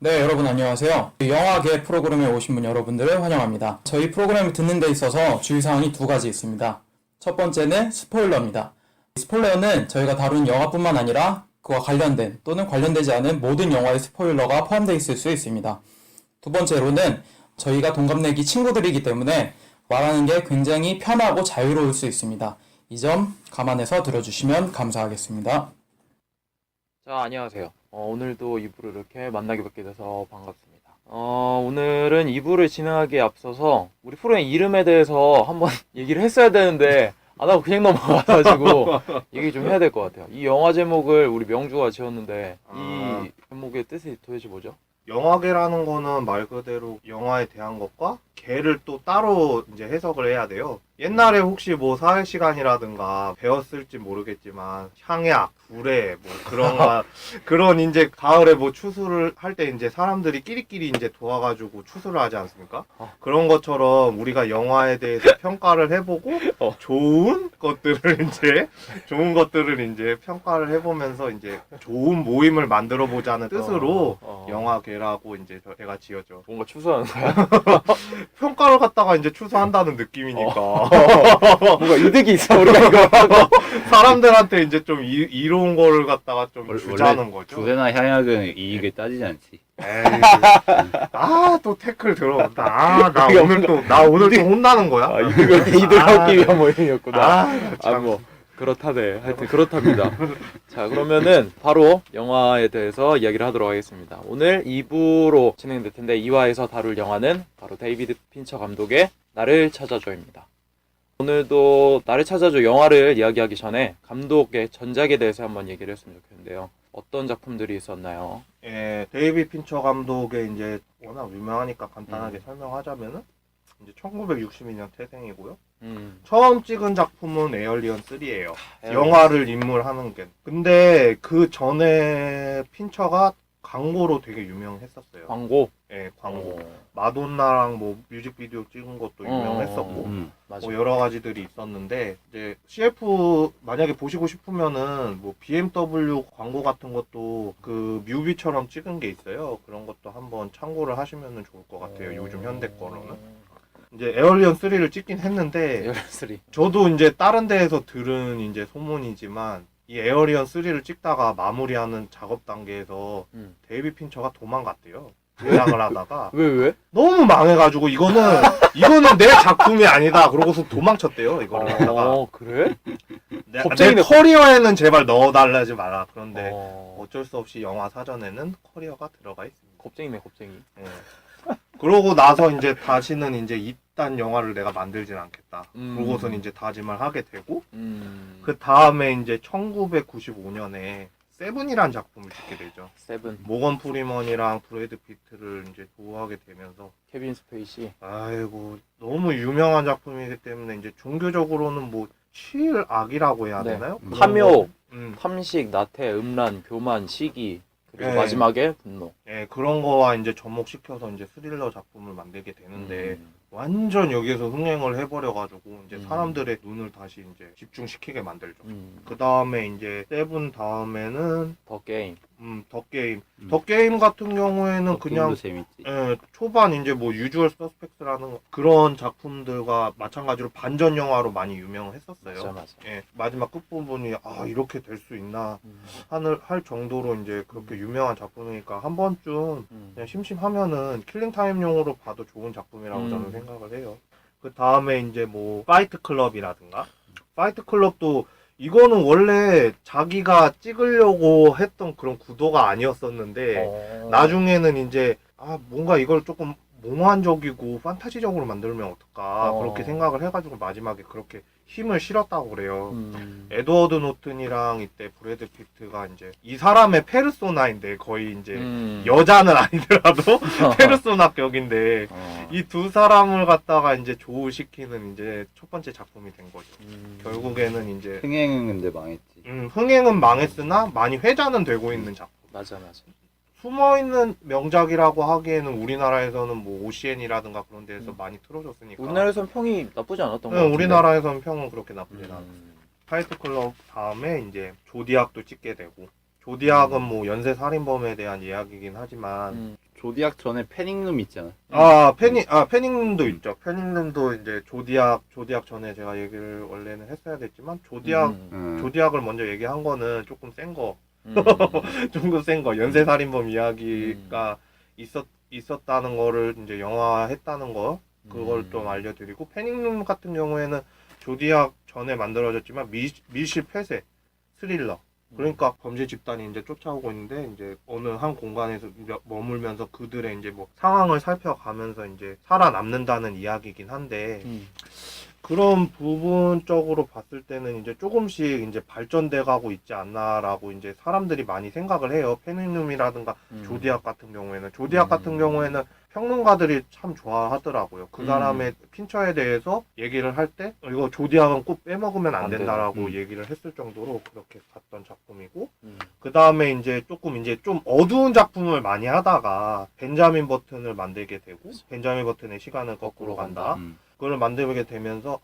네, 여러분 안녕하세요. 영화계 프로그램에 오신 분 여러분들을 환영합니다. 저희 프로그램을 듣는 데 있어서 주의사항이 두 가지 있습니다. 첫 번째는 스포일러입니다. 스포일러는 저희가 다룬 영화뿐만 아니라 그와 관련된 또는 관련되지 않은 모든 영화의 스포일러가 포함되어 있을 수 있습니다. 두 번째로는 저희가 동갑내기 친구들이기 때문에 말하는 게 굉장히 편하고 자유로울 수 있습니다. 이 점 감안해서 들어주시면 감사하겠습니다. 자, 안녕하세요. 오늘도 2부를 이렇게 만나게 뵙게 돼서 반갑습니다. 오늘은 2부를 진행하기에 앞서서 우리 프로의 이름에 대해서 한번 얘기를 했어야 되는데 안 하고 그냥 넘어가가지고 얘기 좀 해야 될 것 같아요. 이 영화 제목을 우리 명주가 지었는데 이 제목의 뜻이 도대체 뭐죠? 영화계라는 거는 말 그대로 영화에 대한 것과 계를 또 따로 이제 해석을 해야 돼요. 옛날에 혹시 뭐 사회 시간이라든가 배웠을지 모르겠지만 향약, 불에 뭐 그런 거 그런 이제 가을에 뭐 추수를 할 때 이제 사람들이 끼리끼리 이제 도와가지고 추수를 하지 않습니까? 그런 것처럼 우리가 영화에 대해서 평가를 해보고 좋은 것들을 이제 평가를 해보면서 이제 좋은 모임을 만들어 보자는 뜻으로 영화계라고 이제 제가 지었죠. 뭔가 추수하는 거야? 평가를 갖다가 이제 추수한다는 느낌이니까 뭔가 이득이 있어 우리가 이거 하고. 사람들한테 이제 좀 이로운 거를 갖다가 좀 주자는 거죠. 주제나 향약은 이익을 따지지 않지. 에이, 또 태클 들어온다. 나 오늘 또 혼나는 거야? 이득을 얻기 위한 모임이었구나. 참. 뭐 그렇다네. 하여튼 그렇답니다. 자, 그러면은 바로 영화에 대해서 이야기를 하도록 하겠습니다. 오늘 2부로 진행될 텐데 2화에서 다룰 영화는 바로 데이비드 핀처 감독의 나를 찾아줘입니다. 오늘도 나를 찾아줘 영화를 이야기하기 전에 감독의 전작에 대해서 한번 얘기를 했으면 좋겠는데요. 어떤 작품들이 있었나요? 예, 데이비드 핀처 감독의 이제 워낙 유명하니까 간단하게 설명하자면은 이제 1962년 태생이고요. 처음 찍은 작품은 에얼리언 3예요. 영화를 입문하는 게. 근데 그 전에 핀처가 광고로 되게 유명했었어요. 광고? 예, 광고. 마돈나랑 뭐 뮤직비디오 찍은 것도 유명했었고 맞아. 뭐 여러 가지들이 있었는데 이제 CF 만약에 보시고 싶으면은 뭐 BMW 광고 같은 것도 그 뮤비처럼 찍은 게 있어요. 그런 것도 한번 참고를 하시면은 좋을 것 같아요. 요즘 현대 거로는. 이제 에얼리언 3를 찍긴 했는데 에얼리언 3. 저도 이제 다른 데에서 들은 이제 소문이지만 이 에어리언 3를 찍다가 마무리하는 작업 단계에서 데이비드 핀처가 도망갔대요. 제작을 하다가 왜? 너무 망해가지고 이거는 내 작품이 아니다. 그러고서 도망쳤대요. 이거를 갖다가 그래? 내 겁쟁이네. 커리어에는 제발 넣어달라지 마라. 그런데 어, 어쩔 수 없이 영화 사전에는 커리어가 들어가 있습니다. 겁쟁이네, 겁쟁이. 예. 그러고 나서 이제 다시는 이제 이딴 영화를 내가 만들진 않겠다. 그러고선 이제 다짐을 하게 되고 그 다음에 이제 1995년에 세븐이란 작품을 찍게 되죠. 세븐. 모건 프리먼이랑 브래드 피트를 이제 보호하게 되면서 케빈 스페이시. 아이고 너무 유명한 작품이기 때문에 이제 종교적으로는 뭐 치일악이라고 해야 네. 되나요? 탐욕, 음, 탐식, 나태, 음란, 교만, 시기, 그리고 네. 마지막에 분노. 예, 그런 거와 이제 접목시켜서 이제 스릴러 작품을 만들게 되는데 완전 여기에서 흥행을 해버려가지고 이제 사람들의 눈을 다시 이제 집중시키게 만들죠. 그 다음에 이제 세븐 다음에는 더 게임. 더 게임. 더 게임 같은 경우에는 그냥 재밌지. 예, 초반 이제 뭐 유주얼 서스펙트라는 그런 작품들과 마찬가지로 반전 영화로 많이 유명을 했었어요. 맞아. 예, 마지막 끝부분이 이렇게 될 수 있나 할 정도로 이제 그렇게 유명한 작품이니까 한 번쯤 그냥 심심하면은 킬링 타임용으로 봐도 좋은 작품이라고 저는 생각을 해요. 그 다음에 이제 뭐 파이트 클럽이라든가 파이트 클럽도 이거는 원래 자기가 찍으려고 했던 그런 구도가 아니었었는데 나중에는 이제 뭔가 이걸 조금 몽환적이고 판타지적으로 만들면 어떨까 그렇게 생각을 해가지고 마지막에 그렇게 힘을 실었다고 그래요. 에드워드 노튼이랑 이때 브래드 피트가 이제 이 사람의 페르소나인데 거의 이제 여자는 아니더라도 페르소나 격인데 이 두 사람을 갖다가 이제 조우시키는 이제 첫 번째 작품이 된 거죠. 결국에는 이제 흥행은 근데 망했지. 흥행은 망했으나 많이 회자는 되고 있는 작품. 맞아. 숨어있는 명작이라고 하기에는 우리나라에서는 뭐 OCN이라든가 그런 데에서 많이 틀어줬으니까 우리나라에선 평이 나쁘지 않았던 것 네, 같은데. 우리나라에서는 평은 그렇게 나쁘진 않았어요. 파이트 클럽 다음에 이제 조디악도 찍게 되고 조디악은 뭐 연쇄 살인범에 대한 이야기이긴 하지만 조디악 전에 패닝룸 있잖아. 패닝룸도 있죠. 패닝룸도 이제 조디악 전에 제가 얘기를 원래는 했어야 됐지만 조디악을 먼저 얘기한 거는 조금 센 거. 조금 센 거. 연쇄살인범 이야기가 있었다는 거를 이제 영화했다는 거. 그걸 좀 알려드리고, 패닝룸 같은 경우에는 조디악 전에 만들어졌지만 밀실 폐쇄 스릴러. 그러니까 범죄 집단이 이제 쫓아오고 있는데, 이제 어느 한 공간에서 머물면서 그들의 이제 뭐 상황을 살펴가면서 이제 살아남는다는 이야기이긴 한데, 그런 부분적으로 봤을 때는 이제 조금씩 이제 발전돼 가고 있지 않나라고 이제 사람들이 많이 생각을 해요. 패닝룸이라든가 조디악 같은 경우에는. 조디악 같은 경우에는 평론가들이 참 좋아하더라고요. 그 사람의 핀처에 대해서 얘기를 할 때 이거 조디악은 꼭 빼먹으면 안 된다라고 얘기를 했을 정도로 그렇게 봤던 작품이고, 그 다음에 이제 조금 이제 좀 어두운 작품을 많이 하다가 벤자민 버튼을 만들게 되고, 벤자민 버튼의 시간은 거꾸로 간다. 그걸 만들게 되면서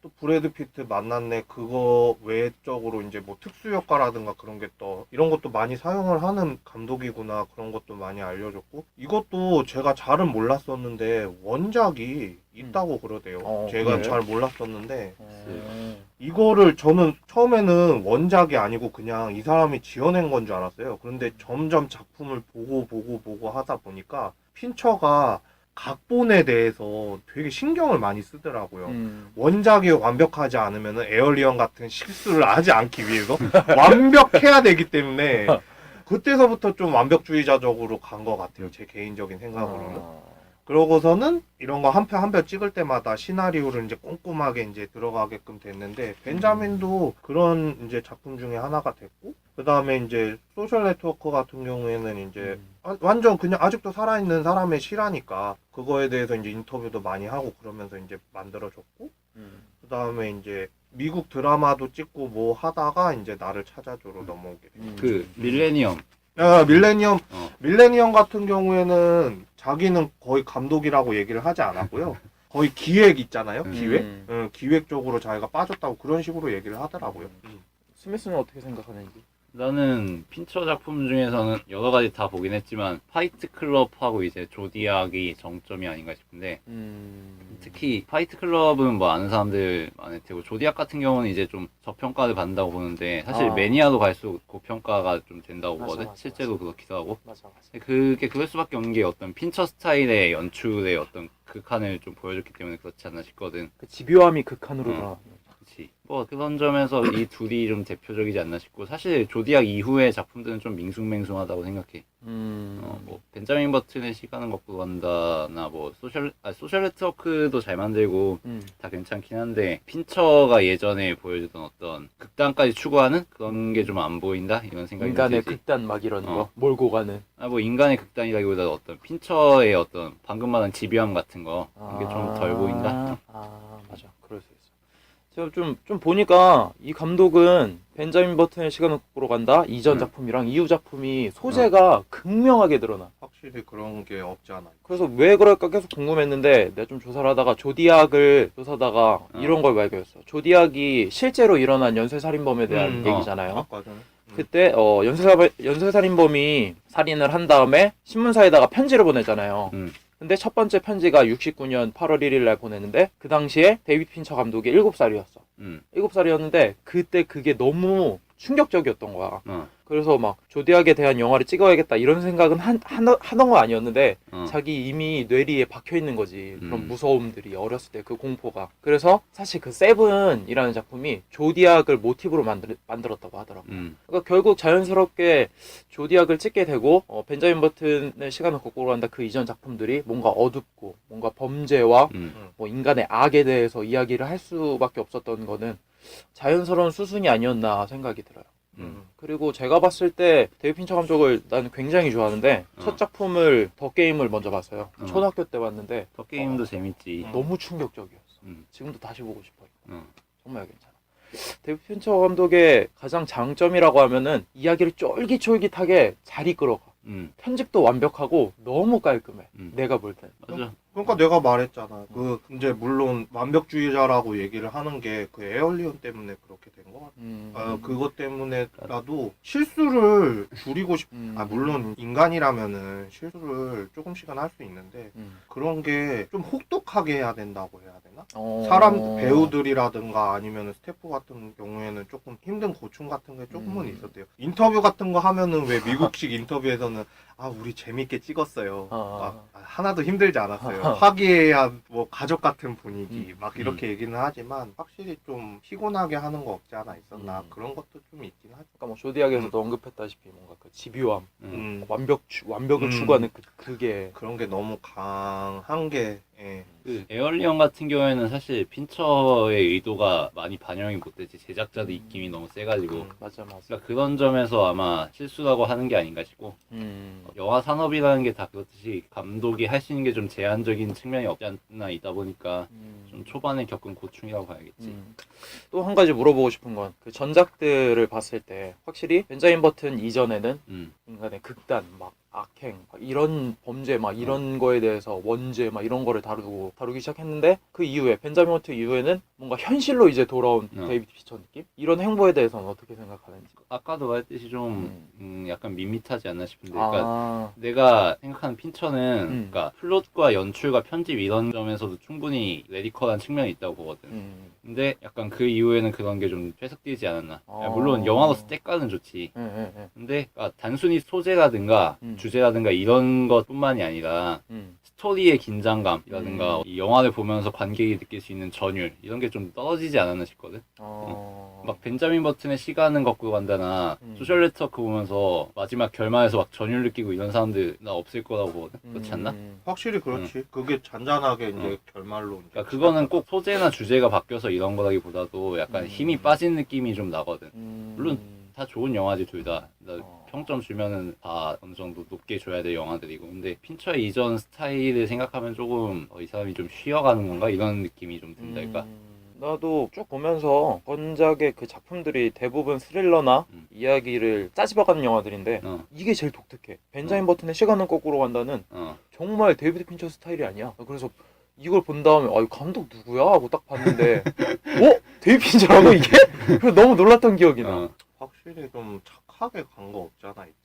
또 브래드 피트 만났네. 그거 외적으로 이제 뭐 특수 효과라든가 그런 게 또 이런 것도 많이 사용을 하는 감독이구나, 그런 것도 많이 알려줬고, 이것도 제가 잘은 몰랐었는데 원작이 있다고 그러대요. 제가 그래요? 잘 몰랐었는데 이거를 저는 처음에는 원작이 아니고 그냥 이 사람이 지어낸 건 줄 알았어요. 그런데 점점 작품을 보고 하다 보니까 핀처가 각본에 대해서 되게 신경을 많이 쓰더라고요. 원작이 완벽하지 않으면 에얼리언 같은 실수를 하지 않기 위해서 완벽해야 되기 때문에 그때서부터 좀 완벽주의자적으로 간 것 같아요. 제 개인적인 생각으로는. 그러고서는 이런 거 한 편 한 편 찍을 때마다 시나리오를 이제 꼼꼼하게 이제 들어가게끔 됐는데, 벤자민도 그런 이제 작품 중에 하나가 됐고, 그 다음에 이제 소셜 네트워크 같은 경우에는 이제 완전 그냥 아직도 살아있는 사람의 실화니까 그거에 대해서 이제 인터뷰도 많이 하고 그러면서 이제 만들어졌고, 그 다음에 이제 미국 드라마도 찍고 뭐 하다가 이제 나를 찾아줘로 넘어오게 됐고. 그 밀레니엄. 밀레니엄 같은 경우에는 자기는 거의 감독이라고 얘기를 하지 않았고요. 거의 기획 있잖아요. 기획 쪽으로 자기가 빠졌다고 그런 식으로 얘기를 하더라고요. 스미스는 어떻게 생각하는지? 나는 핀처 작품 중에서는 여러 가지 다 보긴 했지만 파이트 클럽하고 이제 조디악이 정점이 아닌가 싶은데, 특히 파이트 클럽은 뭐 아는 사람들 많을 테고, 조디악 같은 경우는 이제 좀 저평가를 받는다고 보는데, 사실 매니아도 갈수록 고평가가 좀 된다고 보거든. 실제로 그렇기도 하고. 맞아. 그게 그럴 수밖에 없는 게 어떤 핀처 스타일의 연출의 어떤 극한을 좀 보여줬기 때문에 그렇지 않나 싶거든. 그 집요함이 극한으로 드러나. 그치. 뭐 그런 점에서 이 둘이 좀 대표적이지 않나 싶고, 사실 조디악 이후의 작품들은 좀 밍숭맹숭하다고 생각해. 뭐 벤자민 버튼의 시간은 거꾸로 간다나 뭐 소셜 네트워크도 잘 만들고 다 괜찮긴 한데, 핀처가 예전에 보여주던 어떤 극단까지 추구하는 그런 게 좀 안 보인다, 이런 생각이 인간의 들지. 극단 막 이런 거 몰고 가는. 뭐 인간의 극단이라기보다 어떤 핀처의 어떤 방금 말한 집요함 같은 거, 이게 좀 덜 보인다. 맞아. 그럴 수 있어. 제가 좀 보니까 이 감독은 벤자민 버튼의 시간은 거꾸로 간다 이전 작품이랑 이후 작품이 소재가 극명하게 드러나. 확실히 그런 게 없지 않아요. 그래서 왜 그럴까 계속 궁금했는데, 내가 좀 조사를 하다가 조디악을 조사하다가 이런 걸 발견했어. 조디악이 실제로 일어난 연쇄살인범에 대한 얘기잖아요. 아까 전에. 그때 연쇄살인범이 살인을 한 다음에 신문사에다가 편지를 보내잖아요. 근데 첫 번째 편지가 69년 8월 1일 날 보냈는데, 그 당시에 데이비드 핀처 감독이 7살이었어. 7살이었는데 그때 그게 너무 충격적이었던 거야. 그래서 막 조디악에 대한 영화를 찍어야겠다 이런 생각은 하던 거 아니었는데, 자기 이미 뇌리에 박혀 있는 거지. 그런 무서움들이, 어렸을 때 그 공포가. 그래서 사실 그 세븐이라는 작품이 조디악을 모티브로 만들었다고 하더라고. 그러니까 결국 자연스럽게 조디악을 찍게 되고, 벤자민 버튼의 시간을 거꾸로 간다 그 이전 작품들이 뭔가 어둡고 뭔가 범죄와 뭐 인간의 악에 대해서 이야기를 할 수밖에 없었던 거는 자연스러운 수순이 아니었나 생각이 들어요. 그리고 제가 봤을 때 데이비드 핀처 감독을 나는 굉장히 좋아하는데, 첫 작품을 더 게임을 먼저 봤어요. 초등학교 때 봤는데 더 게임도 재밌지. 너무 충격적이었어. 지금도 다시 보고 싶어요. 정말 괜찮아. 데이비드 핀처 감독의 가장 장점이라고 하면은 이야기를 쫄깃쫄깃하게 잘 이끌어가. 편집도 완벽하고 너무 깔끔해. 내가 볼 땐. 맞아. 그러니까 내가 말했잖아. 그 이제 물론 완벽주의자라고 얘기를 하는 게 그 에얼리언 때문에 그렇게 된 것 같아. 그것 때문에라도 실수를 줄이고 물론 인간이라면은 실수를 조금씩은 할 수 있는데 그런 게 좀 혹독하게 해야 된다고 해야 되나? 사람 배우들이라든가 아니면 스태프 같은 경우에는 조금 힘든 고충 같은 게 조금은 있었대요. 인터뷰 같은 거 하면은 왜 미국식 인터뷰에서는 우리 재밌게 찍었어요. 하나도 힘들지 않았어요. 화기애애한 뭐 가족 같은 분위기 막 이렇게 얘기는 하지만 확실히 좀 피곤하게 하는 거 없지 않아 있었나 그런 것도 좀 있긴 하죠. 그러니까 뭐 조디악에서도 언급했다시피 뭔가 그 집요함, 완벽을 음. 추구하는 그게 그런 게 너무 강한 게 그 에얼리언 같은 경우에는 사실 핀처의 의도가 많이 반영이 못 되지. 제작자들 입김이 너무 세가지고. 맞아. 그러니까 그런 점에서 아마 실수라고 하는 게 아닌가 싶고, 영화 산업이라는 게 다 그렇듯이 감독이 할 수 있는 게 좀 제한적인 측면이 없지 않나 있다 보니까 좀 초반에 겪은 고충이라고 봐야겠지. 또 한 가지 물어보고 싶은 건 그 전작들을 봤을 때 확실히 벤자민 버튼 이전에는 인간의 극단, 막 악행, 막 이런 범죄, 막 이런 거에 대해서 원죄, 막 이런 거를 다루기 시작했는데 그 이후에 벤자민 버튼 이후에는 뭔가 현실로 이제 돌아온 데이비드 피처 느낌? 이런 행보에 대해서는 어떻게 생각하는지? 아까도 말했듯이 좀 약간 밋밋하지 않나 싶은데, 그러니까 내가 생각하는 핀처는 그러니까 플롯과 연출과 편집 이런 점에서도 충분히 레디컬한 측면이 있다고 보거든. 근데 약간 그 이후에는 그런 게 좀 퇴색되지 않았나. 물론 영화로서 때까는 좋지. 근데 그러니까 단순히 소재라든가 주제라든가 이런 것뿐만이 아니라 스토리의 긴장감이라든가 이 영화를 보면서 관객이 느낄 수 있는 전율 이런 게 좀 떨어지지 않았나 싶거든. 막 벤자민 버튼의 시간은 거꾸로 간다나 소셜 네트워크 보면서 마지막 결말에서 막 전율 느끼고 이런 사람들 나 없을 거라고 보거든. 그렇지 않나? 확실히 그렇지. 그게 잔잔하게 이제 결말로 이제 그러니까 그거는 꼭 소재나 주제가 바뀌어서 이런 거라기보다도 약간 힘이 빠진 느낌이 좀 나거든. 물론 다 좋은 영화지 둘 다. 평점 주면은 다 어느 정도 높게 줘야 될 영화들이고, 근데 핀처의 이전 스타일을 생각하면 조금 이 사람이 좀 쉬어가는 건가 이런 느낌이 좀 든달까. 나도 쭉 보면서 전작의 그 작품들이 대부분 스릴러나 이야기를 짜집어가는 영화들인데 이게 제일 독특해. 벤자민 버튼의 시간은 거꾸로 간다는 정말 데이비드 핀처 스타일이 아니야. 그래서 이걸 본 다음에 이 감독 누구야? 하고 딱 봤는데 데이비드 핀처라고 이게? 그래서 너무 놀랐던 기억이 나. 확실히 좀 착하게 간 거 없지 않아 있지.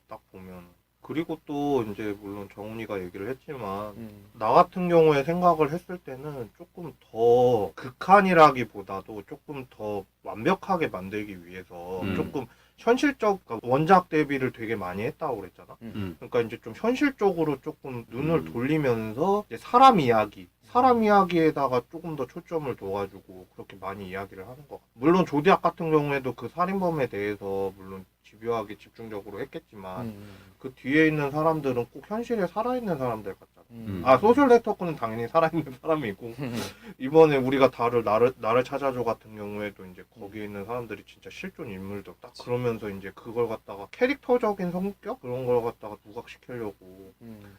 딱 보면. 그리고 또 이제 물론 정훈이가 얘기를 했지만 나 같은 경우에 생각을 했을 때는 조금 더 극한이라기보다도 조금 더 완벽하게 만들기 위해서 조금 현실적, 그러니까 원작 대비를 되게 많이 했다고 그랬잖아. 그러니까 이제 좀 현실적으로 조금 눈을 돌리면서 이제 사람 이야기에다가 조금 더 초점을 둬가지고 그렇게 많이 이야기를 하는 것 같아. 물론 조디악 같은 경우에도 그 살인범에 대해서 물론 집요하게 집중적으로 했겠지만 그 뒤에 있는 사람들은 꼭 현실에 살아있는 사람들 같잖아. 소셜 네트워크는 당연히 살아있는 사람이고 이번에 우리가 나를 찾아줘 같은 경우에도 이제 거기에 있는 사람들이 진짜 실존 인물들 딱 그러면서 이제 그걸 갖다가 캐릭터적인 성격 그런 걸 갖다가 부각시키려고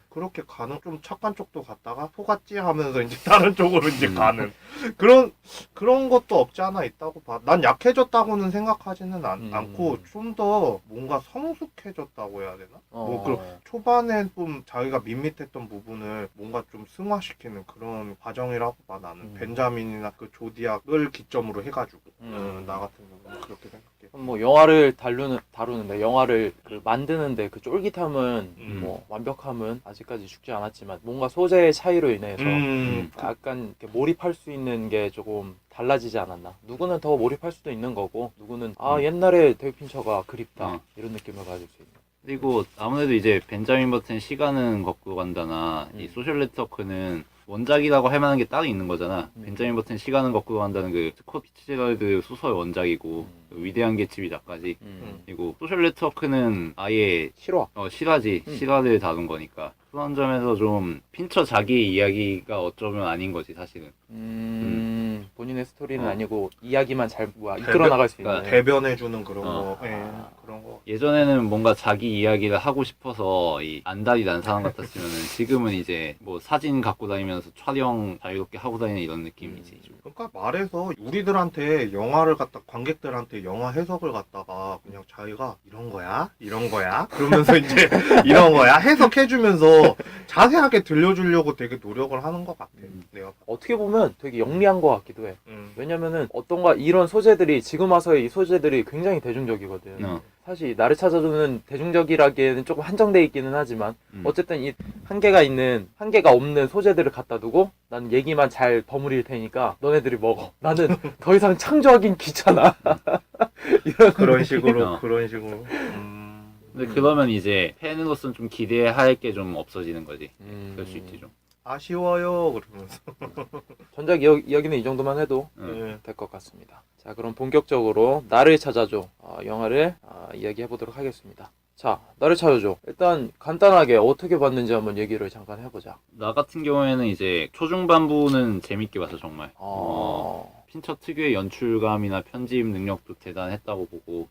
그렇게 가는 좀 착한 쪽도 갔다가 속았지 하면서 이제 다른 쪽으로 이제 가는 그런 것도 없지 않아 있다고 봐. 난 약해졌다고는 생각하지는 않고 좀 더 뭔가 성숙해졌다고 해야 되나? 초반에 좀 자기가 밋밋했던 부분을 뭔가 좀 승화시키는 그런 과정이라고 봐 나는. 벤자민이나 그 조디악을 기점으로 해가지고 나 같은 경우는 그렇게 생각해. 뭐 영화를 다루는데 영화를 그 만드는데 그 쫄깃함은 뭐 완벽함은 아직까지 죽지 않았지만 뭔가 소재의 차이로 인해서 약간 이렇게 몰입할 수 있는 게 조금 달라지지 않았나. 누구는 더 몰입할 수도 있는 거고 누구는 옛날에 데이비드 핀처가 그립다 이런 느낌을 가질 수 있는. 그리고 아무래도 이제 벤자민 버튼 시간은 거꾸로 간다나 이 소셜 네트워크는 원작이라고 할 만한 게 따로 있는 거잖아. 벤자민 버튼 시간은 거꾸로 간다는 그 스콧 피츠제럴드 소설 원작이고 그 위대한 개츠비 작가지. 그리고 소셜 네트워크는 아예 실화지. 실화를 다룬 거니까. 그런 점에서 좀 핀처 자기의 이야기가 어쩌면 아닌 거지 사실은. 본인의 스토리는 아니고 이야기만 잘 이끌어 나갈 수 있는. 대변해주는 그런 거. 그런 거. 예전에는 뭔가 자기 이야기를 하고 싶어서 이 안달이 난 사람 같았으면은 지금은 이제 뭐 사진 갖고 다니면서 촬영 자유롭게 하고 다니는 이런 느낌이지. 좀. 그러니까 말해서 우리들한테 영화를 갖다 관객들한테 영화 해석을 갖다가 그냥 자기가 이런 거야 그러면서 이제 이런 거야 해석해주면서 자세하게 들려주려고 되게 노력을 하는 것 같아. 내가 어떻게 보면 되게 영리한 것 같기도 해. 음. 왜냐면은 어떤가 이런 소재들이 지금 와서의 이 소재들이 굉장히 대중적이거든. 사실 나를 찾아주는 대중적이라기에는 조금 한정돼 있기는 하지만 어쨌든 이 한계가 없는 소재들을 갖다 두고 난 얘기만 잘 버무릴 테니까 너네들이 먹어. 나는 더 이상 창조하긴 귀찮아. 이런 그런 식으로 어. 그런 식으로. 근데 그러면 이제 팬으로서는 좀 기대할 게 좀 없어지는 거지. 그럴 수 있지 좀. 아쉬워요 그러면서. 전작 이야기는 이 정도만 해도 네. 될 것 같습니다. 자, 그럼 본격적으로 나를 찾아줘 영화를 이야기해 보도록 하겠습니다. 자, 나를 찾아줘. 일단 간단하게 어떻게 봤는지 한번 얘기를 잠깐 해보자. 나 같은 경우에는 이제 초중반부는 재밌게 봤어 정말. 핀처 특유의 연출감이나 편집 능력도 대단했다고 보고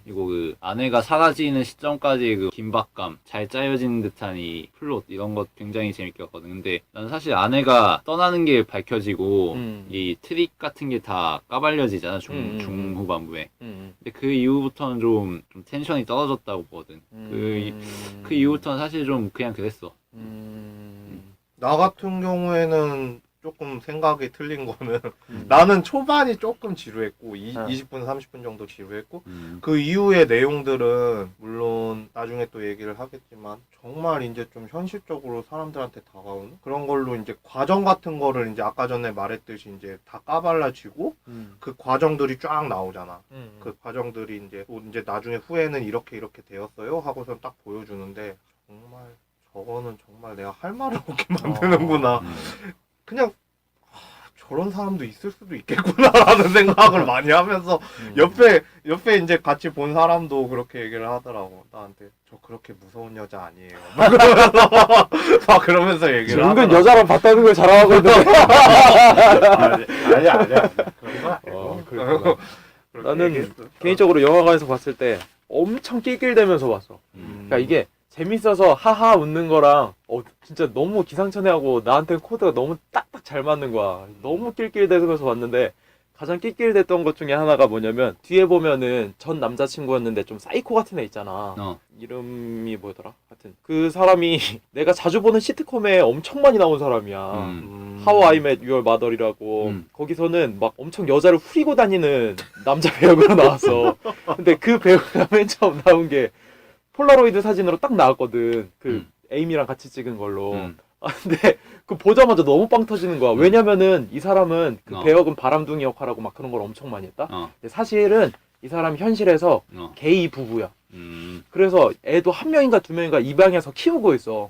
그리고 그 아내가 사라지는 시점까지 그 긴박감, 잘 짜여진 듯한 이 플롯 이런 것 굉장히 재밌게 봤거든. 근데 난 사실 아내가 떠나는 게 밝혀지고 이 트릭 같은 게 다 까발려지잖아 중후반부에. 근데 그 이후부터는 좀 텐션이 떨어졌다고 보거든. 그 이후부터는 사실 좀 그냥 그랬어. 나 같은 경우에는 조금 생각이 틀린 거는 나는 초반이 조금 지루했고 20분 30분 정도 지루했고 그 이후의 내용들은 물론 나중에 또 얘기를 하겠지만 정말 이제 좀 현실적으로 사람들한테 다가오는 그런 걸로 이제 과정 같은 거를 이제 아까 전에 말했듯이 이제 다 까발라지고 그 과정들이 쫙 나오잖아. 그 과정들이 이제 또 이제 나중에 후에는 이렇게 되었어요 하고선 딱 보여주는데 정말 저거는 정말 내가 할 말을 없게 만드는구나. 그냥 저런 사람도 있을 수도 있겠구나라는 생각을 많이 하면서 옆에 이제 같이 본 사람도 그렇게 얘기를 하더라고. 나한테 저 그렇게 무서운 여자 아니에요. 막 그러면서 얘기를 하더라고. 은근 여자랑 봤다는 걸 자랑하고 있는데. 아니야. 그런 거 아니고. 그렇구나. 그렇게 나는 얘기했어. 개인적으로 영화관에서 봤을 때 엄청 낄낄대면서 봤어. 그러니까 이게 재밌어서 하하 웃는 거랑 진짜 너무 기상천외하고 나한테는 코드가 너무 딱딱 잘 맞는 거야. 너무 낄낄대면서 봤는데 가장 낄낄댔던 것 중에 하나가 뭐냐면 뒤에 보면은 전 남자친구였는데 좀 사이코 같은 애 있잖아. 이름이 뭐더라? 하여튼 그 사람이 내가 자주 보는 시트콤에 엄청 많이 나온 사람이야. How I Met Your Mother이라고. 거기서는 막 엄청 여자를 후리고 다니는 남자 배우가 나왔어. 근데 그 배우가 맨 처음 나온 게 폴라로이드 사진으로 딱 나왔거든. 그 에이미랑 같이 찍은 걸로. 근데 그 보자마자 너무 빵 터지는 거야. 왜냐면은 이 사람은 그 배역은 바람둥이 역할하고 막 그런 걸 엄청 많이 했다. 근데 사실은 이 사람이 현실에서 게이 부부야. 그래서 애도 한 명인가 두 명인가 입양해서 키우고 있어.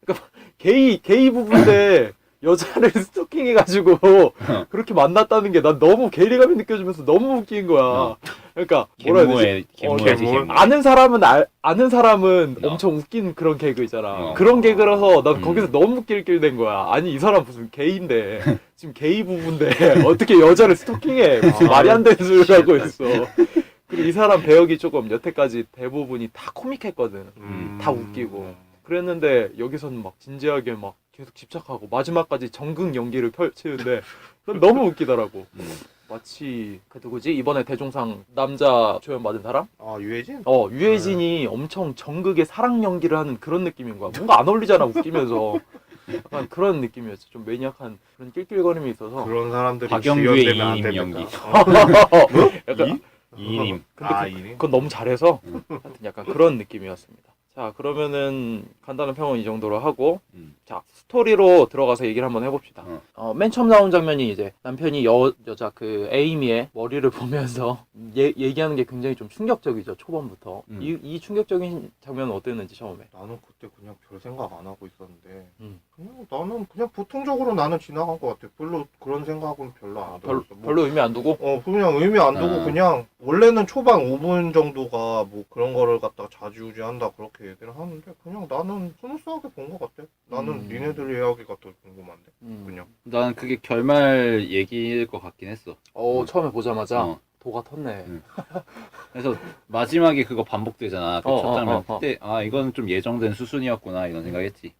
그러니까 게이 부부인데 여자를 스토킹해가지고 그렇게 만났다는 게 난 너무 괴리감이 느껴지면서 너무 웃긴 거야. 그러니까 뭐라 해야 되지? 계모야. 아는 사람은 엄청 웃긴 그런 개그 있잖아. 그런 개그라서 난 거기서 너무 낄낄댄 거야. 아니 이 사람 무슨 게이인데 지금 게이 부부인데 어떻게 여자를 스토킹해? 무슨 말이 안 되는 소리를 하고 있어. 그리고 이 사람 배역이 조금 여태까지 대부분이 다 코믹했거든. 다 웃기고. 그랬는데 여기서는 막 진지하게 막 계속 집착하고 마지막까지 정극 연기를 펼치는데 너무 웃기더라고. 마치 그 누구지? 이번에 대종상 남자 조연 받은 사람? 아 유해진? 유해진이 엄청 정극의 사랑 연기를 하는 그런 느낌인 거야. 뭔가 안 어울리잖아 웃기면서. 약간 그런 느낌이었지. 좀 매니악한 그런 낄낄거림이 있어서. 그런 사람들이 박영규의 주연되면 안 이인임 됩니까? 연기. 약간 이인임. 근데 이인임? 그건 너무 잘해서 하여튼 약간 그런 느낌이었습니다. 자, 그러면은 간단한 평은 이 정도로 하고 자, 스토리로 들어가서 얘기를 한번 해봅시다. 맨 처음 나온 장면이 이제 남편이 여자 그 에이미의 머리를 보면서 얘기하는 게 굉장히 좀 충격적이죠, 초반부터. 이 충격적인 장면은 어땠는지 처음에. 나는 그때 그냥 별 생각 안 하고 있었는데 그냥 나는 그냥 보통적으로 나는 지나간 것 같아. 별로 그런 생각은 별로 안 들었어. 별로 의미 안 두고? 그냥 의미 안 두고 그냥 원래는 초반 5분 정도가 뭐 그런 거를 갖다가 좌지우지한다 그렇게 얘기를 하는데 그냥 나는 스무스하게 본 것 같아. 나는 니네들 이야기가 더 궁금한데 그냥. 나는 그게 결말 얘기일 것 같긴 했어. 처음에 보자마자 도가 텄네. 그래서 마지막에 그거 반복되잖아. 그 첫 장면. 어. 그때 아 이건 좀 예정된 수순이었구나 이런 생각했지.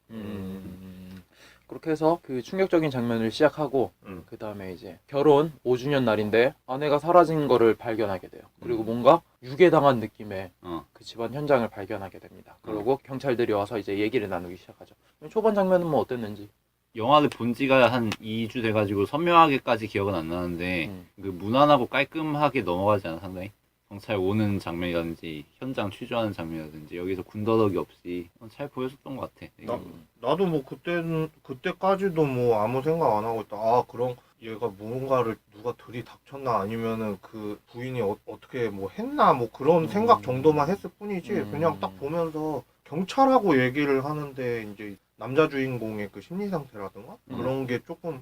그렇게 해서 그 충격적인 장면을 시작하고 그 다음에 이제 결혼 5주년 날인데 아내가 사라진 거를 발견하게 돼요. 그리고 뭔가 유괴당한 느낌의 그 집안 현장을 발견하게 됩니다. 그리고 경찰들이 와서 이제 얘기를 나누기 시작하죠. 초반 장면은 뭐 어땠는지? 영화를 본 지가 한 2주 돼가지고 선명하게까지 기억은 안 나는데 그 무난하고 깔끔하게 넘어가지 않아 상당히? 경찰 오는 장면이라든지 현장 취조하는 장면이라든지 여기서 군더더기 없이 잘 보여줬던 것 같아. 나도 뭐 그때까지도 뭐 아무 생각 안 하고 있다. 아 그럼 얘가 무언가를 누가 들이닥쳤나 아니면은 그 부인이 어떻게 뭐 했나 뭐 그런 생각 정도만 했을 뿐이지 그냥 딱 보면서 경찰하고 얘기를 하는데 이제 남자 주인공의 그 심리 상태라든가 그런 게 조금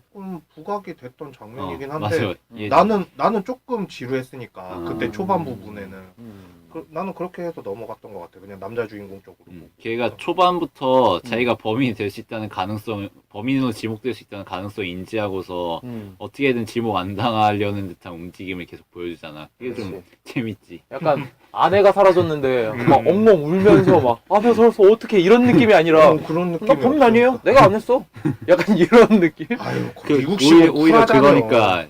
부각이 됐던 장면이긴 한데 나는 조금 지루했으니까 그때 초반 부분에는 나는 그렇게 해서 넘어갔던 것 같아. 그냥 남자 주인공 쪽으로. 걔가 초반부터 자기가 범인이 될 수 있다는 가능성, 범인으로 지목될 수 있다는 가능성을 인지하고서 어떻게든 지목 안 당하려는 듯한 움직임을 계속 보여주잖아. 그게 좀 재밌지. 약간 아내가 사라졌는데 막 엉엉 울면서 막 아내가 사라졌어 어떻게 이런 느낌이 아니라 그런 느낌. 나 범인 아니에요? 내가 안 했어. 약간 이런 느낌? 아유, 그 미국식으로 오히려 쿨하잖아요. 그러니까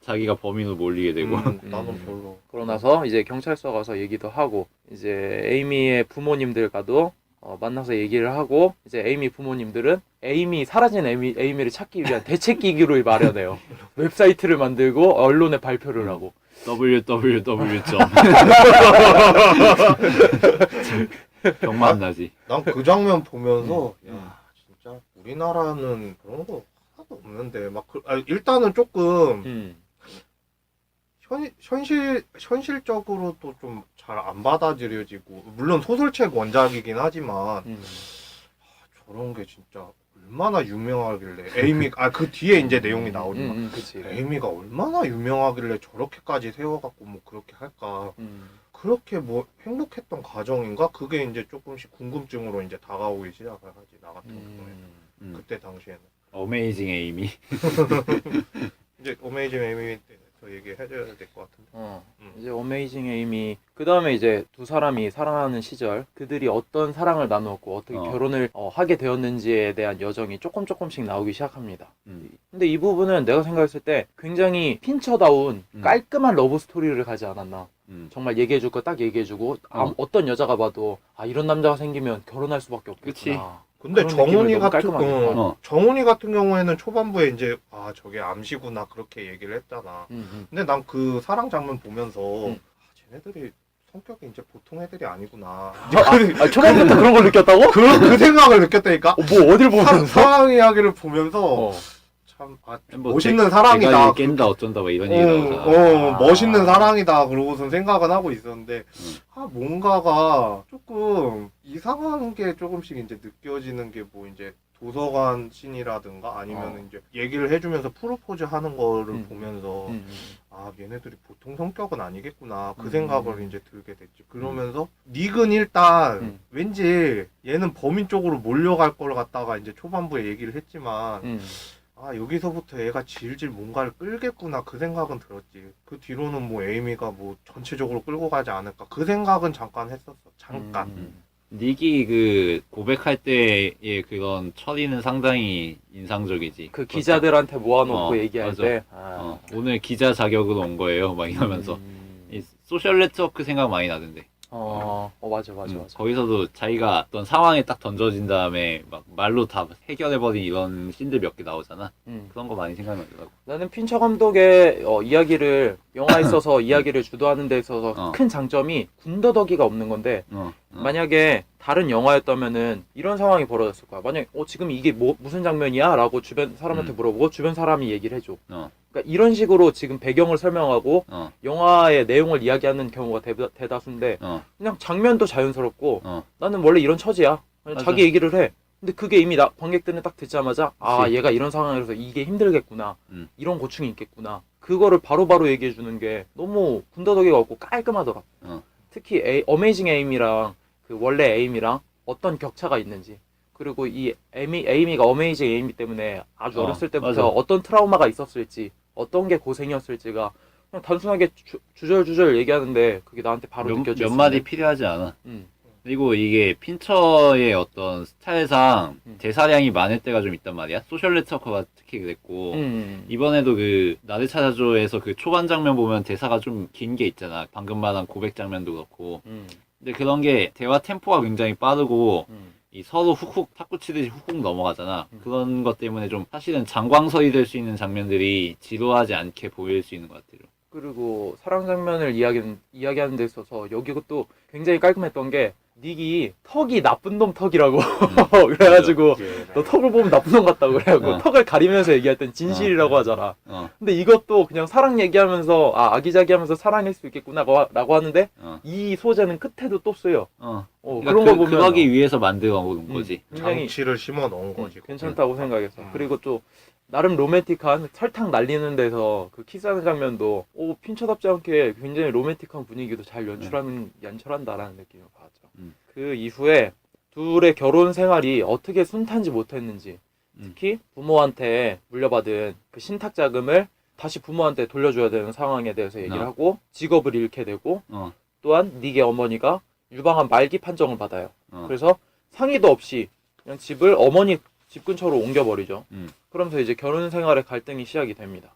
자기가 범인으로 몰리게 되고. 나는 별로. 그러고 나서 이제 경찰서 가서 얘기도 하고 이제 에이미의 부모님들과도 만나서 얘기를 하고 이제 에이미 부모님들은 사라진 에이미를 찾기 위한 대책 기기를 마련해요. 웹사이트를 만들고 언론에 발표를 하고 www. 병만 나지. 난 그 장면 보면서 야 진짜 우리나라는 그런 거 하나도 없는데 막 일단은 조금 현실적으로도 좀 잘 안 받아들여지고 물론 소설책 원작이긴 하지만 저런 게 진짜 얼마나 유명하길래 에이미 그 뒤에 이제 내용이 나오지만 그치. 에이미가 얼마나 유명하길래 저렇게까지 세워갖고 뭐 그렇게 할까 그렇게 뭐 행복했던 가정인가 그게 이제 조금씩 궁금증으로 이제 다가오기 시작을 하지 나 같은 경우에는 그때 당시에는 어메이징 에이미. 이제 어메이징 에이미 더 얘기해줘야 될 것 같은데. 이제 어메이징 에이미 그 다음에 이제 두 사람이 사랑하는 시절 그들이 어떤 사랑을 나누었고 어떻게 결혼을 하게 되었는지에 대한 여정이 조금씩 나오기 시작합니다. 근데 이 부분은 내가 생각했을 때 굉장히 핀처다운 깔끔한 러브 스토리를 가지 않았나. 정말 얘기해줄 거 딱 얘기해주고 어떤 여자가 봐도 이런 남자가 생기면 결혼할 수밖에 없겠구나. 그치. 근데 정훈이 같은 너무 경우에는 초반부에 이제 저게 암시구나 그렇게 얘기를 했잖아. 근데 난 그 사랑 장면 보면서 쟤네들이 성격이 이제 보통 애들이 아니구나. 초반부터 그런 걸 느꼈다고? 그 생각을 느꼈다니까. 뭐 어딜 보면서? 사랑 이야기를 보면서 참 뭐 멋있는 사랑이다. 대가리를 깬다 어쩐다 뭐 이런 얘기 나오잖아. 멋있는 사랑이다. 그러고선 생각은 하고 있었는데 뭔가가 조금 이상한 게 조금씩 이제 느껴지는 게 뭐 이제 도서관 씬이라든가 아니면 이제 얘기를 해주면서 프로포즈 하는 거를 보면서 얘네들이 보통 성격은 아니겠구나 그 생각을 이제 들게 됐지. 그러면서 닉은 일단 왠지 얘는 범인 쪽으로 몰려갈 걸 갖다가 이제 초반부에 얘기를 했지만 여기서부터 얘가 질질 뭔가를 끌겠구나 그 생각은 들었지. 그 뒤로는 뭐 에이미가 뭐 전체적으로 끌고 가지 않을까 그 생각은 잠깐 했었어. 잠깐. 닉이 그 고백할 때의 그런 처리는 상당히 인상적이지. 그 기자들한테 모아놓고 얘기할 맞아. 때 오늘 기자 자격으로 온 거예요 막 이러면서 이 소셜 네트워크 생각 많이 나던데. 맞아. 거기서도 자기가 어떤 상황에 딱 던져진 다음에 막 말로 다 해결해버린 이런 씬들 몇 개 나오잖아. 그런 거 많이 생각나더라고. 나는 핀처 감독의 이야기를 영화에 있어서 이야기를 주도하는 데 있어서 큰 장점이 군더더기가 없는 건데 만약에 다른 영화였다면은 이런 상황이 벌어졌을 거야. 만약에 지금 이게 무슨 장면이야? 라고 주변 사람한테 물어보고 주변 사람이 얘기를 해줘. 그러니까 이런 식으로 지금 배경을 설명하고 영화의 내용을 이야기하는 경우가 대다수인데 그냥 장면도 자연스럽고 나는 원래 이런 처지야. 자기 얘기를 해. 근데 그게 이미 관객들은 딱 듣자마자 얘가 이런 상황이라서 이게 힘들겠구나. 이런 고충이 있겠구나. 그거를 바로바로 얘기해 주는 게 너무 군더더기가 없고 깔끔하더라. 특히 어메이징 에이미랑 그 원래 에이미랑 어떤 격차가 있는지 그리고 이 에이미가 어메이징 에이미 때문에 아주 어렸을 때부터 맞아. 어떤 트라우마가 있었을지 어떤 게 고생이었을지가 그냥 단순하게 주절주절 얘기하는데 그게 나한테 바로 느껴질 몇 수 마디 있는. 필요하지 않아. 음. 그리고 이게 핀처의 어떤 스타일상 음. 대사량이 많을 때가 좀 있단 말이야. 소셜 네트워커가 특히 그랬고 이번에도 그 나를 찾아줘에서 그 초반 장면 보면 대사가 좀 긴 게 있잖아. 방금 말한 고백 장면도 그렇고. 근데 그런 게 대화 템포가 굉장히 빠르고 이 서로 훅훅 탁구 치듯이 훅훅 넘어가잖아. 그런 것 때문에 좀 사실은 장광설이 될 수 있는 장면들이 지루하지 않게 보일 수 있는 것 같아요. 그리고 사랑 장면을 이야기하는 데 있어서 여기 또 굉장히 깔끔했던 게 닉이 턱이 나쁜 놈 턱이라고 그래가지고 너 턱을 보면 나쁜 놈 같다고 그래가지고 턱을 가리면서 얘기할 땐 진실이라고 하잖아. 근데 이것도 그냥 사랑 얘기하면서 아기자기하면서 사랑일 수 있겠구나 라고 하는데 이 소재는 끝에도 또 쓰여. 그러니까 그런 거 보면 그러기 위해서 만들어 놓은 거지. 굉장히 장치를 심어 넣은 거지. 괜찮다고 생각했어. 그리고 또 나름 로맨틱한 설탕 날리는 데서 그 키스하는 장면도 핀처답지 않게 굉장히 로맨틱한 분위기도 잘 연출한다라는 느낌을 받았죠. 그 이후에 둘의 결혼 생활이 어떻게 순탄지 못했는지, 특히 부모한테 물려받은 그 신탁 자금을 다시 부모한테 돌려줘야 되는 상황에 대해서 얘기를 하고 직업을 잃게 되고 또한 닉의 어머니가 유방암 말기 판정을 받아요. 그래서 상의도 없이 그냥 집을 어머니 집 근처로 옮겨버리죠. 그러면서 이제 결혼 생활의 갈등이 시작이 됩니다.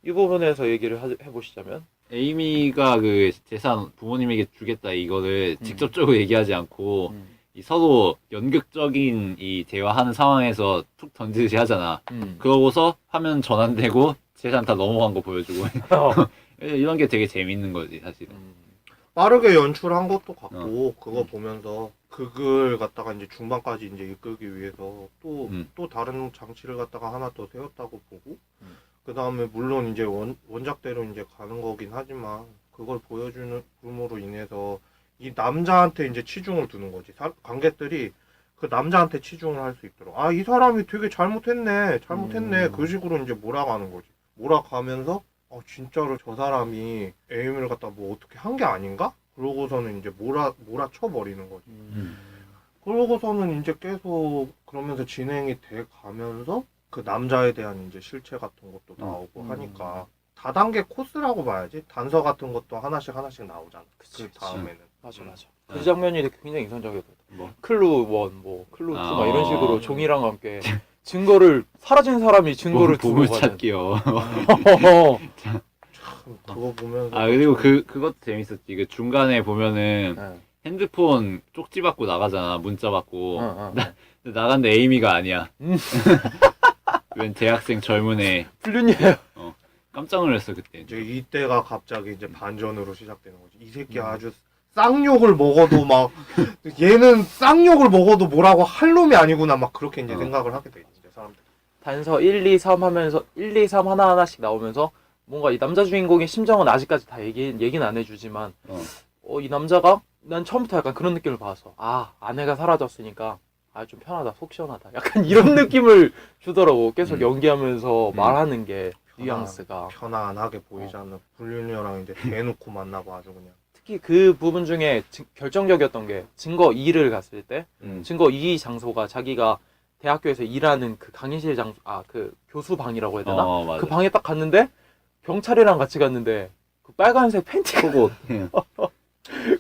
이 부분에서 얘기를 해보시자면 에이미가 그 재산 부모님에게 주겠다 이거를 직접적으로 얘기하지 않고 이 서로 연극적인 이 대화하는 상황에서 툭 던지듯이 하잖아. 그러고서 화면 전환되고 재산 다 넘어간 거 보여주고 이런 게 되게 재밌는 거지 사실은. 빠르게 연출한 것도 같고 그거 보면서 극을 갖다가 이제 중반까지 이제 이끌기 위해서 또 다른 장치를 갖다가 하나 더 세웠다고 보고 그 다음에 물론 이제 원작대로 이제 가는 거긴 하지만 그걸 보여주는 그림으로 인해서 이 남자한테 이제 치중을 두는 거지. 관객들이 그 남자한테 치중을 할 수 있도록 이 사람이 되게 잘못했네 그 식으로 이제 몰아가는 거지. 몰아가면서 진짜로 저사람이 에이미를 갖다 뭐 어떻게 한 게 아닌가? 그러고서는 이제 몰아쳐버리는 거지. 그러고서는 이제 계속 그러면서 진행이 돼 가면서 그 남자에 대한 이제 실체 같은 것도 나오고 하니까 다단계 코스라고 봐야지. 단서 같은 것도 하나씩 나오잖아. 그 다음에는. 맞아. 그 장면이 굉장히 인상적이었거든. 클루 1, 클루 2 막 이런 식으로 종이랑 함께 증거를 사라진 사람이 증거를 두고 보물 가는. 찾기요. 그거 보면서 그리고 그것도 재밌었지. 그 중간에 보면은 핸드폰 쪽지 받고 나가잖아. 문자 받고. 근데 나간데 에이미가 아니야. 웬 대학생 젊은 애. 불륜이에요. 깜짝 놀랐어 그때. 이제 이때가 갑자기 이제 반전으로 시작되는 거지. 이 새끼 아주 쌍욕을 먹어도 막 얘는 쌍욕을 먹어도 뭐라고 할 놈이 아니구나 막 그렇게 이제 생각을 하게 돼 이제 사람들. 단서 1, 2, 3 하면서 1, 2, 3 하나하나씩 나오면서 뭔가 이 남자 주인공의 심정은 아직까지 다 얘기는 안 해주지만 이 남자가 난 처음부터 약간 그런 느낌을 받았어. 아내가 사라졌으니까 좀 편하다, 속 시원하다. 약간 이런 느낌을 주더라고. 계속 연기하면서 말하는 게 뉘앙스가 편안하게 보이지 않는 불륜녀랑 이제 대놓고 만나고 아주 그냥. 특히 그 부분 중에 결정적이었던 게 증거 2를 갔을 때 증거 2 장소가 자기가 대학교에서 일하는 그 강의실 장소 그 교수 방이라고 해야 되나? 그 방에 딱 갔는데 경찰이랑 같이 갔는데 그 빨간색 팬티가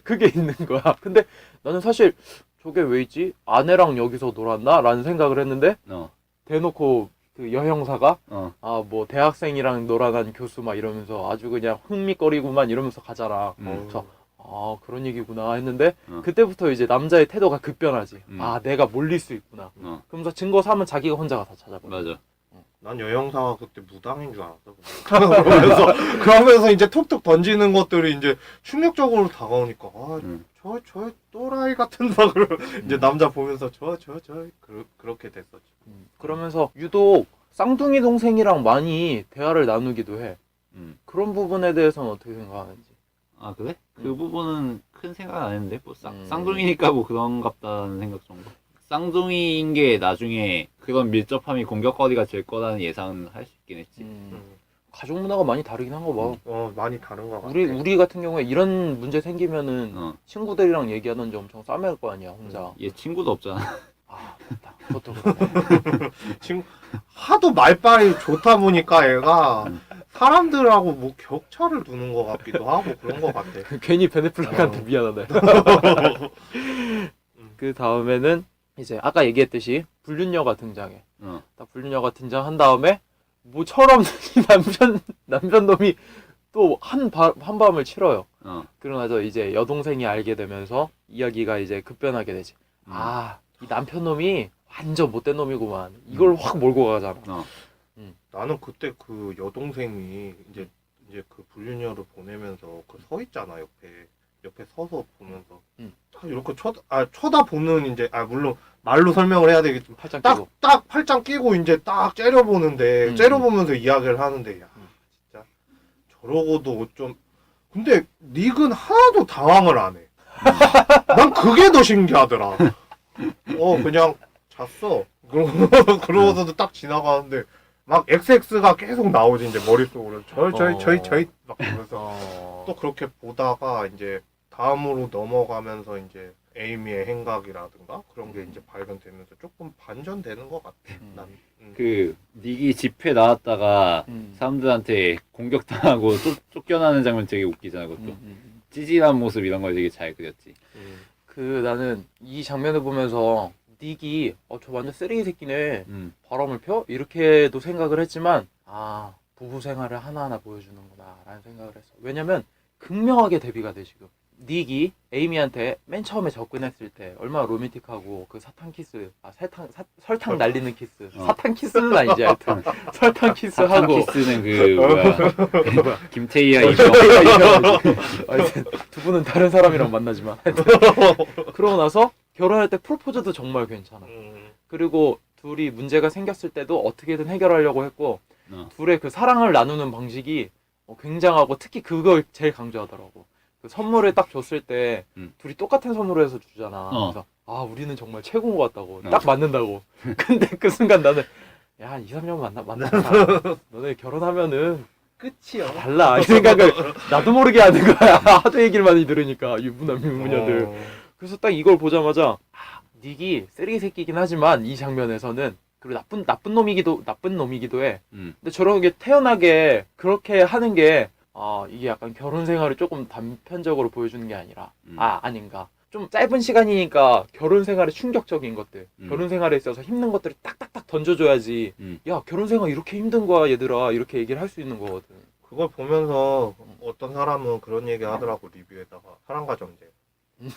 그게 있는 거야. 근데 나는 사실 저게 왜 있지? 아내랑 여기서 놀았나? 라는 생각을 했는데 대놓고 그 여형사가 뭐 대학생이랑 놀아난 교수 막 이러면서 아주 그냥 흥미거리구만 이러면서 가잖아. 그래서 그런 얘기구나 했는데 그때부터 이제 남자의 태도가 급변하지. 내가 몰릴 수 있구나. 그러면서 증거 3은 자기가 혼자가 다 찾아버려. 맞아. 난 여형사가 그때 무당인 줄 알았어. 그러면서 이제 톡톡 던지는 것들이 이제 충격적으로 다가오니까 저 또라이 같은 막을 이제 남자 보면서 그렇게 됐었지. 그러면서 유독 쌍둥이 동생이랑 많이 대화를 나누기도 해. 그런 부분에 대해서는 어떻게 생각하는지. 그래? 그 부분은 큰 생각 안 했는데 뭐 쌍둥이니까 뭐 그런갑다는 생각 정도. 쌍둥이인 게 나중에 그런 밀접함이 공격거리가 될 거라는 예상은 할 수 있긴 했지. 가족 문화가 많이 다르긴 한 거 봐. 많이 다른 거 같아. 우리 같은 경우에 이런 문제 생기면은 친구들이랑 얘기하던지 엄청 싸매일 거 아니야 혼자. 얘 친구도 없잖아. 맞다. 그것도 그러네. 하도 말빨이 좋다 보니까 애가 사람들하고 뭐 격차를 두는 것 같기도 하고 그런 것 같아. 괜히 베네플렉한테 미안하네. 그 다음에는 이제 아까 얘기했듯이 불륜녀가 등장해. 딱 불륜녀가 등장한 다음에 뭐처럼 남편 놈이 또 한 밤을 치러요. 그러고 나서 이제 여동생이 알게 되면서 이야기가 이제 급변하게 되지. 아, 이 남편 놈이 완전 못된 놈이구만. 이걸 확 몰고 가잖아. 나는 그때 그 여동생이 이제 그 불륜녀를 보내면서 그 서 있잖아 옆에 서서 보면서 딱 이렇게 쳐다보는 이제 물론 말로 설명을 해야 되겠지만 팔짱 끼고. 딱 팔짱 끼고 이제 딱 째려보는데 째려보면서 이야기를 하는데 야 진짜 저러고도 좀 근데 닉은 하나도 당황을 안 해. 난 그게 더 신기하더라. 그냥 잤어. 그러고서도 딱 지나가는데 막 XX가 계속 나오지 이제 머릿속으로 저희 막 그러면서 또 그렇게 보다가 이제 다음으로 넘어가면서 이제 에이미의 행각이라든가 그런 게 이제 발견되면서 조금 반전되는 것 같아. 난. 그 닉이 집회 나왔다가 사람들한테 공격당하고 쫓겨나는 장면 되게 웃기잖아. 그것도 찌질한 모습 이런 걸 되게 잘 그렸지. 그 나는 이 장면을 보면서 닉이 저 완전 쓰레기 새끼네. 바람을 펴? 이렇게도 생각을 했지만 아 부부 생활을 하나하나 보여주는구나 라는 생각을 했어. 왜냐면 극명하게 대비가 돼 지금. 닉이 에이미한테 맨 처음에 접근했을 때 얼마나 로맨틱하고 그 사탕 키스 설탕 날리는 키스 사탕 키스는 아니지 하여튼 설탕 키스하고 키스는 그 뭐야 김태희야 이거 하여튼 두 분은 다른 사람이랑 만나지만 그러고 나서 결혼할 때 프로포즈도 정말 괜찮아. 그리고 둘이 문제가 생겼을 때도 어떻게든 해결하려고 했고 둘의 그 사랑을 나누는 방식이 굉장하고 특히 그걸 제일 강조하더라고. 그 선물을 딱 줬을 때 둘이 똑같은 선물을 해서 주잖아. 그래서 아 우리는 정말 최고인 것 같다고 딱 맞는다고. 근데 그 순간 나는 야 2, 3년 만나자. 너네 결혼하면은 끝이야. 달라 이 생각을 나도 모르게 하는 거야. 하도 얘기를 많이 들으니까 유부남 유부녀들. 그래서 딱 이걸 보자마자 닉이 쓰레기 새끼긴 하지만 이 장면에서는 그리고 나쁜 놈이기도 해. 근데 저런 게 태연하게 그렇게 하는 게 이게 약간 결혼 생활을 조금 단편적으로 보여주는 게 아니라 아닌가. 좀 짧은 시간이니까 결혼 생활의 충격적인 것들, 결혼 생활에 있어서 힘든 것들을 딱딱딱 던져줘야지. 야 결혼 생활 이렇게 힘든 거야 얘들아 이렇게 얘기를 할 수 있는 거거든. 그걸 보면서 어떤 사람은 그런 얘기 하더라고 리뷰에다가 사랑과 전쟁.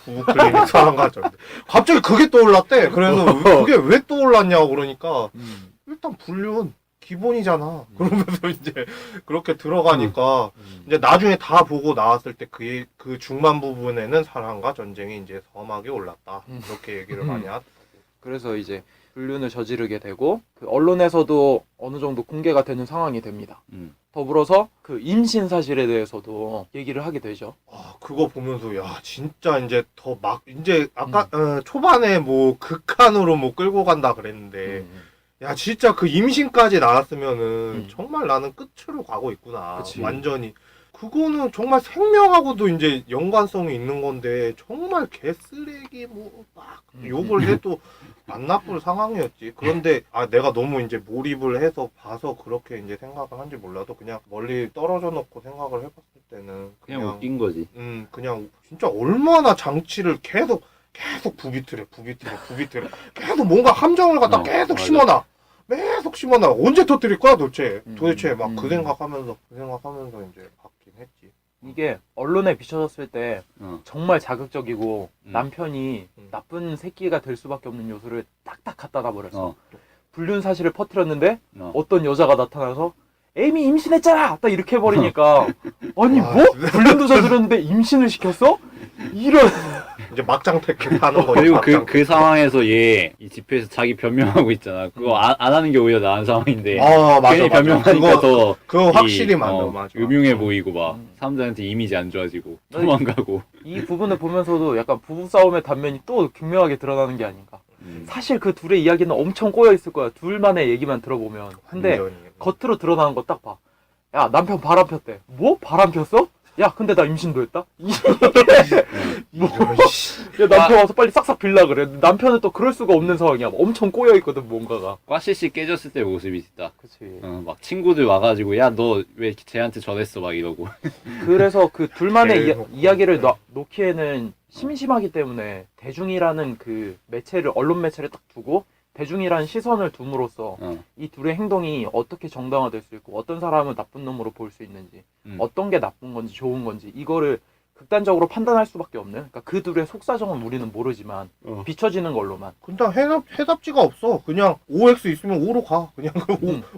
부부 클리닉 사랑과 전쟁. 갑자기 그게 떠올랐대. 그래서 그게 왜 떠올랐냐고 그러니까 일단 불륜 기본이잖아. 그러면서 이제 그렇게 들어가니까 이제 나중에 다 보고 나왔을 때 그 중반 부분에는 사랑과 전쟁이 이제 서막에 올랐다. 그렇게 얘기를 많이 하더라고. 그래서 이제 불륜을 저지르게 되고 그 언론에서도 어느 정도 공개가 되는 상황이 됩니다. 더불어서 그 임신 사실에 대해서도 얘기를 하게 되죠. 그거 보면서 야 진짜 이제 더 막 이제 아까 초반에 뭐 극한으로 뭐 끌고 간다 그랬는데 야 진짜 그 임신까지 나왔으면은 정말 나는 끝으로 가고 있구나. 그치. 완전히 그거는 정말 생명하고도 이제 연관성이 있는 건데 정말 개쓰레기 뭐 막 욕을 해도 안 나쁠 상황이었지. 그런데 내가 너무 이제 몰입을 해서 봐서 그렇게 이제 생각을 한지 몰라도 그냥 멀리 떨어져 놓고 생각을 해봤을 때는 그냥 웃긴 거지. 그냥 진짜 얼마나 장치를 계속 부비트래 계속 뭔가 함정을 갖다 계속 맞아. 심어놔 언제 터뜨릴 거야 도대체 막 그 생각하면서 이제 봤긴 했지. 이게 언론에 비춰졌을 때 정말 자극적이고 남편이 나쁜 새끼가 될 수밖에 없는 요소를 딱딱 갖다 놔버렸어. 불륜 사실을 퍼뜨렸는데 어떤 여자가 나타나서 에이미 임신했잖아! 딱 이렇게 해버리니까 아니 뭐? 불륜도 저질렀는데 임신을 시켰어? 이런 이제 막장 택하는 거지. 그리고 그 상황에서 얘 이 집회에서 자기 변명하고 있잖아. 그거 안 하는 게 오히려 나은 상황인데. 맞아. 괜히 변명하니까 그거 확실히 맞아. 음흉해 보이고 막 사람들한테 이미지 안 좋아지고 도망가고. 이 부분을 보면서도 약간 부부싸움의 단면이 또 극명하게 드러나는 게 아닌가. 사실 그 둘의 이야기는 엄청 꼬여있을 거야. 둘만의 얘기만 들어보면. 근데 겉으로 드러나는 거 딱 봐. 야 남편 바람 폈대. 뭐? 바람 폈어? 야 근데 나 임신도 했다? 이런 씨. 야 남편 와서 빨리 싹싹 빌라 그래. 남편은 또 그럴 수가 없는 상황이야. 엄청 꼬여있거든 뭔가가. 꽈시시 깨졌을 때 모습이 있다. 그치. 막 친구들 와가지고 야 너 왜 쟤한테 저랬어 막 이러고. 그래서 그 둘만의 계속. 이야기를 놓기에는 심심하기 때문에 대중이라는 그 매체를 언론 매체를 딱 두고 대중이라는 시선을 둠으로써 이 둘의 행동이 어떻게 정당화될 수 있고 어떤 사람은 나쁜 놈으로 볼 수 있는지 어떤 게 나쁜 건지 좋은 건지 이거를 극단적으로 판단할 수밖에 없는 그러니까 그 둘의 속사정은 우리는 모르지만 비춰지는 걸로만 근데 해답지가 없어. 그냥 OX 있으면 O로 가. 그냥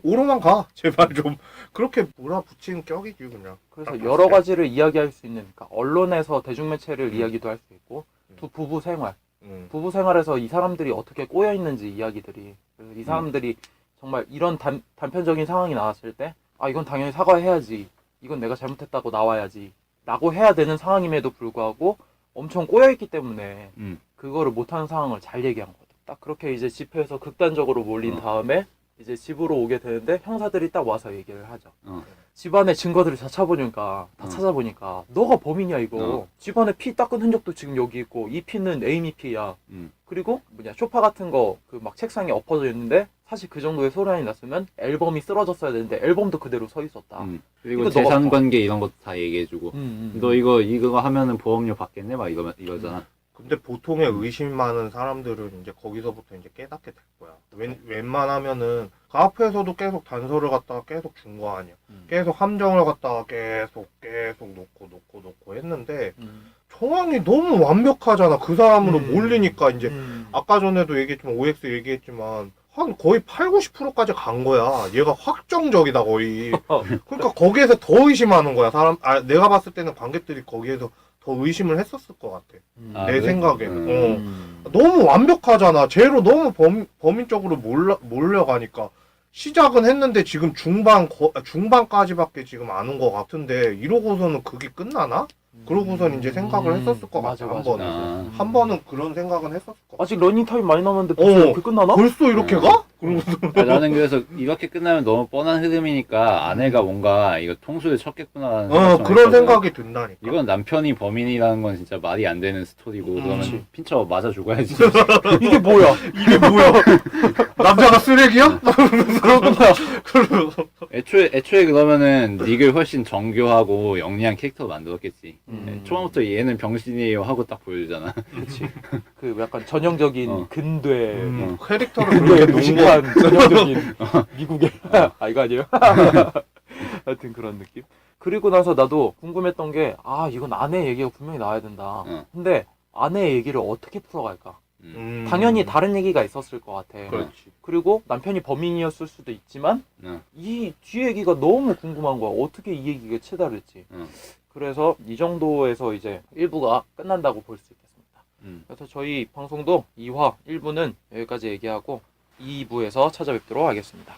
O로만 가. 제발 좀 그렇게 몰아붙이는 격이지 그냥. 그래서 여러 가지를 이야기할 수 있는 그러니까 언론에서 대중매체를 이야기도 할 수 있고 두 부부 생활 부부 생활에서 이 사람들이 어떻게 꼬여 있는지 이야기들이 그래서 이 사람들이 정말 이런 단편적인 상황이 나왔을 때 아 이건 당연히 사과해야지 이건 내가 잘못했다고 나와야지 라고 해야 되는 상황임에도 불구하고 엄청 꼬여있기 때문에 그거를 못하는 상황을 잘 얘기한 거죠. 딱 그렇게 이제 집회에서 극단적으로 몰린 다음에 이제 집으로 오게 되는데 형사들이 딱 와서 얘기를 하죠. 집안의 증거들을 다 찾아보니까 너가 범인이야 이거. 집안에 피 닦은 흔적도 지금 여기 있고 이 피는 에이미 피야. 그리고 소파 같은 거 그 막 책상에 엎어져 있는데 사실 그 정도의 소란이 났으면 앨범이 쓰러졌어야 되는데 앨범도 그대로 서 있었다. 그리고 재산 관계 이런 것도 다 얘기해주고 너 이거 하면은 보험료 받겠네 막 이러잖아. 근데 보통의 의심 많은 사람들은 이제 거기서부터 이제 깨닫게 될 거야. 웬만하면은 그 앞에서도 계속 단서를 갖다가 계속 준 거 아니야. 계속 함정을 갖다가 계속 놓고 했는데 정황이 너무 완벽하잖아. 그 사람으로 몰리니까 이제 아까 전에도 얘기했지만 OX 얘기했지만 한 거의 80-90%까지 간 거야. 얘가 확정적이다 거의. 그러니까 거기에서 더 의심하는 거야. 내가 봤을 때는 관객들이 거기에서 더 의심을 했었을 것 같아. 내 생각에는. 너무 완벽하잖아. 쟤로 너무 범인적으로 몰려가니까. 시작은 했는데 지금 중반까지밖에 지금 안 온 것 같은데 이러고서는 그게 끝나나? 그러고선 이제 생각을 했었을 것 같아. 한 번은 그런 생각은 했었을 것 같아. 아직 러닝타임 많이 남았는데 벌써 이렇게 끝나나? 벌써 이렇게 가? 나는 그래서 이렇게 끝나면 너무 뻔한 흐름이니까 아내가 뭔가 이거 통수를 쳤겠구나 하는 그런 생각이 든다니까. 이건 남편이 범인이라는 건 진짜 말이 안 되는 스토리고 그러면 핀처 맞아 죽어야지. 이게 뭐야? 남자가 쓰레기야? 애초에 그러면은 닉을 훨씬 정교하고 영리한 캐릭터 만들었겠지. 초반부터 얘는 병신이에요 하고 딱 보여주잖아. 그렇지. 그 약간 전형적인 근대 캐릭터를 근대에 그렇게 무식한 전형적인 미국의 이거 아니에요? 하여튼 그런 느낌. 그리고 나서 나도 궁금했던 게 이건 아내 얘기가 분명히 나와야 된다. 근데 아내의 얘기를 어떻게 풀어갈까? 당연히 다른 얘기가 있었을 것 같아. 그렇지. 그리고 남편이 범인이었을 수도 있지만 이 뒤 얘기가 너무 궁금한 거야. 어떻게 이 얘기가 치달을지. 그래서 이 정도에서 이제 1부가 끝난다고 볼 수 있겠습니다. 그래서 저희 방송도 2화 1부는 여기까지 얘기하고 2부에서 찾아뵙도록 하겠습니다.